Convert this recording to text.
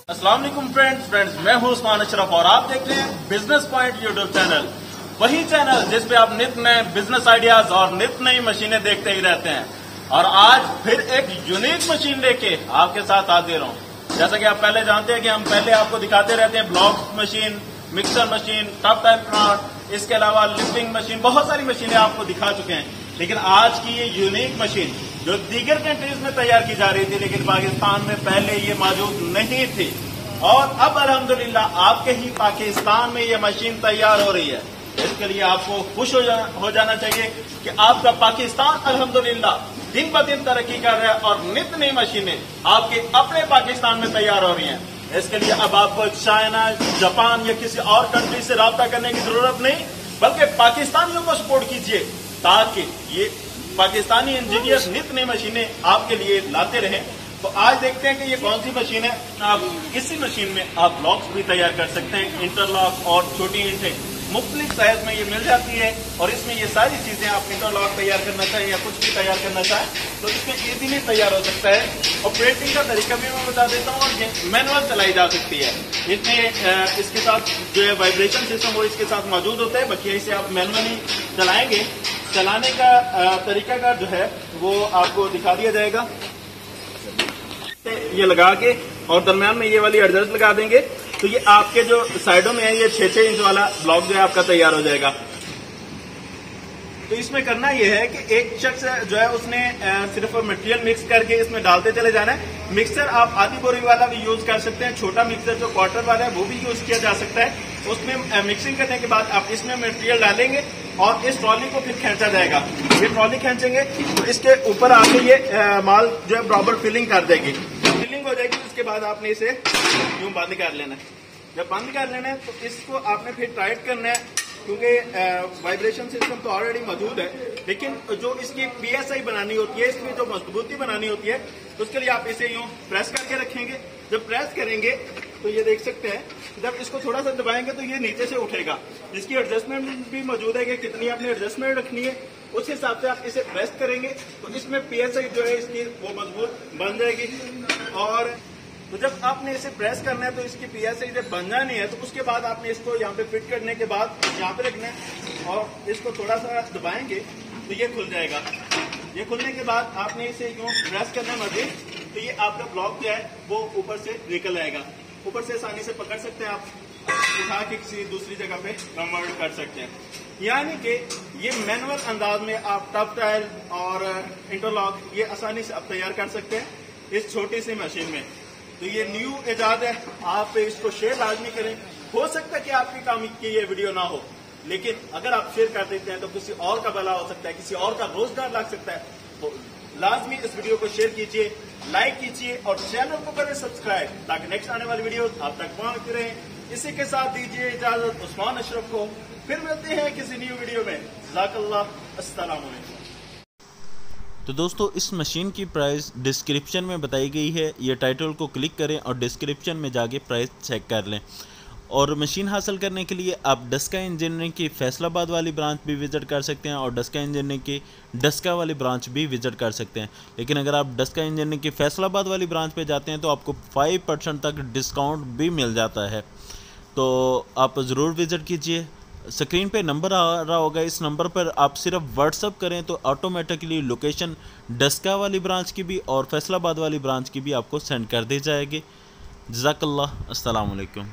अस्सलाम वालेकुम फ्रेंड्स, मैं हूं उस्मान अशरफ और आप देख रहे हैं बिजनेस पॉइंट यूट्यूब चैनल। वही चैनल जिस पे आप नित नए बिजनेस आइडियाज और नित नई मशीनें देखते ही रहते हैं। और आज फिर एक यूनिक मशीन लेके आपके साथ हाजिर हूं। जैसा कि आप पहले जानते हैं कि हम पहले आपको दिखाते रहते हैं block machine, mixer machine, top type plant, इसके अलावा लिफ्टिंग मशीन, बहुत सारी मशीनें आपको दिखा चुके हैं। लेकिन आज की ये यूनिक मशीन जो दीगर कंट्रीज में तैयार की जा रही थी लेकिन पाकिस्तान में पहले ये मौजूद नहीं थी, और अब अल्हम्दुलिल्लाह आपके ही पाकिस्तान में ये मशीन तैयार हो रही है। इसके लिए आपको खुश हो जाना चाहिए कि आपका पाकिस्तान अल्हम्दुलिल्लाह दिन ब दिन तरक्की कर रहा है और नित नई मशीनें आपके अपने पाकिस्तान में तैयार हो रही हैं। इसके लिए अब आपको चाइना, जापान या किसी और कंट्री से राब्ता करने की जरूरत नहीं, बल्कि पाकिस्तानियों को सपोर्ट कीजिए ताकि ये पाकिस्तानी इंजीनियर नित नई मशीनें आपके लिए लाते रहें। तो आज देखते हैं कि ये कौन सी मशीन है। आप इसी मशीन में आप ब्लॉक्स भी तैयार कर सकते हैं, इंटरलॉक और छोटी ईंटें मुख्तलिफ साइज में ये मिल जाती है। और इसमें ये सारी चीजें आप इंटरलॉक तैयार करना चाहें या कुछ भी तैयार करना चाहें तो इसमें इजीली तैयार हो सकता है। ऑपरेटिंग का तरीका भी मैं बता देता हूँ, और ये मैनुअल चलाई जा सकती है। इसमें इसके साथ जो है वाइब्रेशन सिस्टम वो इसके साथ मौजूद होता है, बाकी इसे आप मैनुअली चलाएंगे। चलाने का तरीका का जो है वो आपको दिखा दिया जाएगा। ये लगा के और दरम्यान में ये वाली एडजस्ट लगा देंगे तो ये आपके जो साइडों में है ये 6-6 इंच वाला ब्लॉक जो है आपका तैयार हो जाएगा। तो इसमें करना ये है कि एक शख्स जो है उसने सिर्फ मटेरियल मिक्स करके इसमें डालते चले जाना है। मिक्सर आप आधी बोरी वाला भी यूज कर सकते हैं, छोटा मिक्सर जो क्वार्टर वाला है वो भी यूज किया जा सकता है। उसमें मिक्सिंग करने के बाद आप इसमें मटेरियल डालेंगे और इस ट्रॉली को फिर खींचा जाएगा। ये ट्रॉली खींचेंगे तो इसके ऊपर आके ये माल जो है बराबर फिलिंग कर देगी। फिलिंग हो जाएगी उसके बाद आपने इसे यूं बंद कर लेना है। जब बंद कर लेना है तो इसको आपने फिर टाइट करना है, क्योंकि वाइब्रेशन सिस्टम तो ऑलरेडी मौजूद है, लेकिन जो इसकी पीएसआई बनानी होती है, इसमें जो मजबूती बनानी होती है, तो उसके लिए आप इसे यूं प्रेस करके रखेंगे। जब प्रेस करेंगे तो ये देख सकते हैं, जब इसको थोड़ा सा दबाएंगे तो ये नीचे से उठेगा। इसकी एडजस्टमेंट भी मौजूद है कि कितनी आपने एडजस्टमेंट रखनी है, उस हिसाब से आप इसे प्रेस करेंगे तो इसमें पीएसआई जो है इसकी वो मजबूत बन जाएगी। और तो जब आपने इसे प्रेस करना है तो इसकी पीएसआई जब बन जानी है तो उसके बाद आपने इसको यहाँ पे फिट करने के बाद यहाँ पे रखना है और इसको थोड़ा सा दबाएंगे तो ये खुल जाएगा। ये खुलने के बाद आपने इसे यूं प्रेस करना मजीद तो ये आपका ब्लॉक जो है वो ऊपर से निकल आएगा। ऊपर से आसानी से पकड़ सकते हैं, आप उठा के किसी दूसरी जगह पे कन्वर्ट कर सकते हैं। यानी कि ये मैनुअल अंदाज में आप टफ टाइल और इंटरलॉक ये आसानी से आप तैयार कर सकते हैं इस छोटी सी मशीन में। तो ये न्यू इजाद है, आप इसको शेयर लाजमी करें। हो सकता है कि आपकी काम की ये वीडियो ना हो, लेकिन अगर आप शेयर कर देते हैं तो किसी और का भला हो सकता है, किसी और का रोजगार लग सकता है। तो लाजमी इस वीडियो को शेयर कीजिए, लाइक कीजिए और चैनल को करें सब्सक्राइब, ताकि नेक्स्ट आने वाली वीडियो आप तक पहुंचती रहे। इसी के साथ दीजिए इजाजत उस्मान अशरफ को, फिर मिलते हैं किसी न्यू वीडियो में। जज़ाकल्लाह, अस्सलाम वालेकुम। तो दोस्तों इस मशीन की प्राइस डिस्क्रिप्शन में बताई गई है, ये टाइटल को क्लिक करें और डिस्क्रिप्शन में जाके प्राइस चेक कर लें। और मशीन हासिल करने के लिए आप डस्का इंजीनियरिंग की फैसलाबाद वाली ब्रांच भी विज़िट कर सकते हैं और डस्का इंजीनियरिंग की डस्का वाली ब्रांच भी विज़िट कर सकते हैं। लेकिन अगर आप डस्का इंजीनियरिंग की फैसलाबाद वाली ब्रांच पे जाते हैं तो आपको 5% तक डिस्काउंट भी मिल जाता है। तो आप ज़रूर विज़िट कीजिए। स्क्रीन पे नंबर आ रहा होगा, इस नंबर पर आप सिर्फ व्हाट्सअप करें तो ऑटोमेटिकली लोकेशन डस्का वाली ब्रांच की भी और फैसलाबाद वाली ब्रांच की भी आपको सेंड कर दी जाएगी। जज़ाकल्लाह, अस्सलाम वालेकुम।